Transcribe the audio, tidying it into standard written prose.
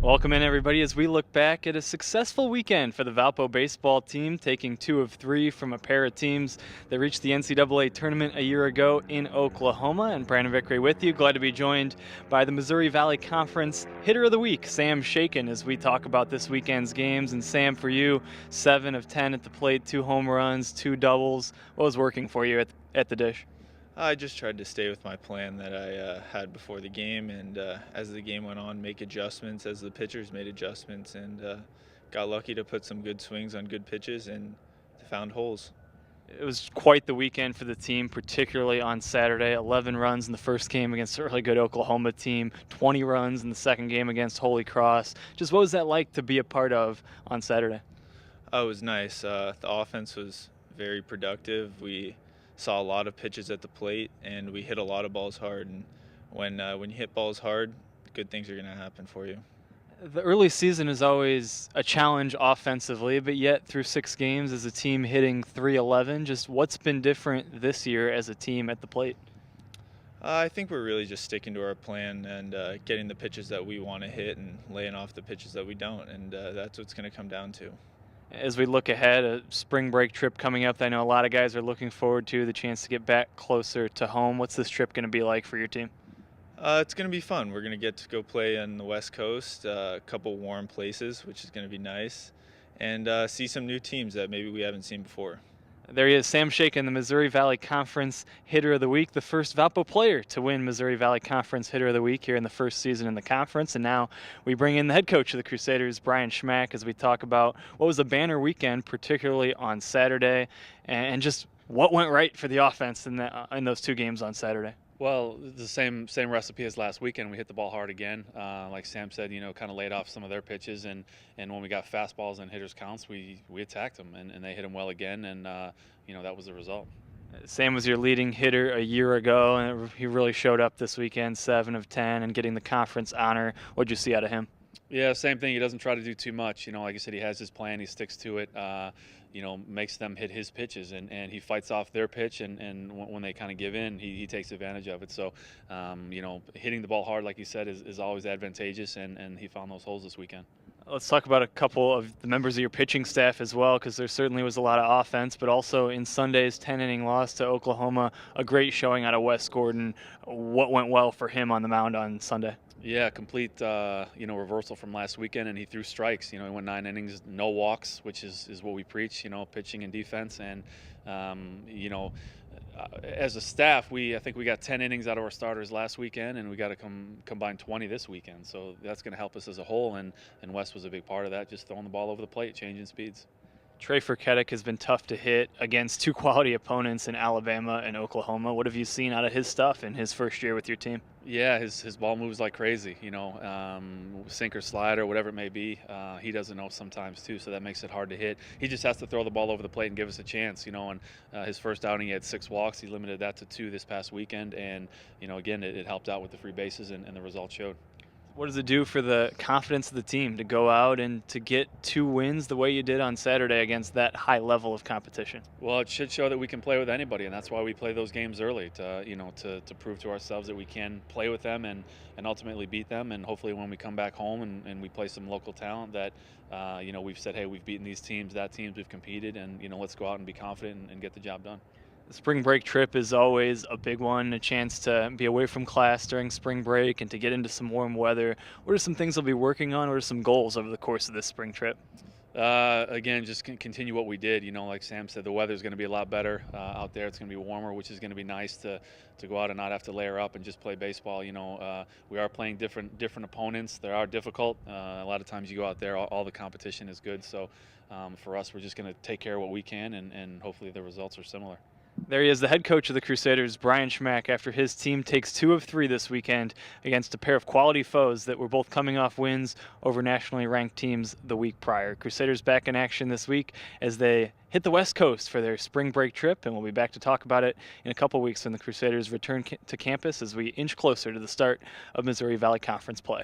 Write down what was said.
Welcome in, everybody, as we look back at a successful weekend for the Valpo baseball team, taking 2 of 3 from a pair of teams that reached the NCAA tournament a year ago in Oklahoma. And Brandon Vickery with you. Glad to be joined by the Missouri Valley Conference Hitter of the Week, Sam Shaken, as we talk about this weekend's games. And Sam, for you, 7 of 10 at the plate, 2 home runs, 2 doubles. What was working for you at the dish? I just tried to stay with my plan that I had before the game, and as the game went on, make adjustments as the pitchers made adjustments, and got lucky to put some good swings on good pitches and found holes. It was quite the weekend for the team, particularly on Saturday. 11 runs in the first game against a really good Oklahoma team, 20 runs in the second game against Holy Cross. Just what was that like to be a part of on Saturday? Oh, it was nice. The offense was very productive. We saw a lot of pitches at the plate, and we hit a lot of balls hard. And when you hit balls hard, good things are going to happen for you. The early season is always a challenge offensively, but yet through 6 games as a team hitting .311, just what's been different this year as a team at the plate? I think we're really just sticking to our plan and getting the pitches that we want to hit and laying off the pitches that we don't, and that's what's going to come down to. As we look ahead, a spring break trip coming up that I know a lot of guys are looking forward to, the chance to get back closer to home. What's this trip going to be like for your team? It's going to be fun. We're going to get to go play on the West Coast, a couple warm places, which is going to be nice, and see some new teams that maybe we haven't seen before. There he is, Sam Shaken, the Missouri Valley Conference Hitter of the Week, the first Valpo player to win Missouri Valley Conference Hitter of the Week here in the first season in the conference. And now we bring in the head coach of the Crusaders, Brian Schmack, as we talk about what was a banner weekend, particularly on Saturday, and just what went right for the offense in those 2 games on Saturday. Well, the same recipe as last weekend. We hit the ball hard again. Like Sam said, kind of laid off some of their pitches, and when we got fastballs and hitters counts, we attacked them, and they hit them well again, and that was the result. Sam was your leading hitter a year ago, and he really showed up this weekend, 7 of 10, and getting the conference honor. What'd you see out of him? Yeah, same thing. He doesn't try to do too much. Like I said, he has his plan. He sticks to it. Makes them hit his pitches, and he fights off their pitch, and when they kind of give in, he takes advantage of it. So, hitting the ball hard, like you said, is always advantageous, and he found those holes this weekend. Let's talk about a couple of the members of your pitching staff as well, because there certainly was a lot of offense, but also in Sunday's 10-inning loss to Oklahoma, a great showing out of Wes Gordon. What went well for him on the mound on Sunday? Yeah, complete reversal from last weekend, and he threw strikes. He went 9 innings, no walks, which is what we preach. Pitching and defense, and as a staff, I think we got 10 innings out of our starters last weekend, and we got to combine 20 this weekend. So that's going to help us as a whole, and Wes was a big part of that, just throwing the ball over the plate, changing speeds. Trey Furketic has been tough to hit against 2 quality opponents in Alabama and Oklahoma. What have you seen out of his stuff in his first year with your team? Yeah, his ball moves like crazy, sinker, slider, whatever it may be. He doesn't know sometimes too, so that makes it hard to hit. He just has to throw the ball over the plate and give us a chance, and his first outing he had 6 walks. He limited that to 2 this past weekend, and, again, it helped out with the free bases, and the results showed. What does it do for the confidence of the team to go out and to get 2 wins the way you did on Saturday against that high level of competition? Well, it should show that we can play with anybody, and that's why we play those games early to prove to ourselves that we can play with them and ultimately beat them. And hopefully when we come back home and we play some local talent that, we've said, hey, we've beaten these teams, that teams, we've competed, and, let's go out and be confident and get the job done. The spring break trip is always a big one, a chance to be away from class during spring break and to get into some warm weather. What are some things we'll be working on? What are some goals over the course of this spring trip? Again, just continue what we did. Like Sam said, the weather's going to be a lot better out there. It's going to be warmer, which is going to be nice to go out and not have to layer up and just play baseball. We are playing different opponents. They are difficult. A lot of times you go out there, all the competition is good. So for us, we're just going to take care of what we can, and hopefully the results are similar. There he is, the head coach of the Crusaders, Brian Schmack, after his team takes 2 of 3 this weekend against a pair of quality foes that were both coming off wins over nationally ranked teams the week prior. Crusaders back in action this week as they hit the West Coast for their spring break trip, and we'll be back to talk about it in a couple weeks when the Crusaders return to campus as we inch closer to the start of Missouri Valley Conference play.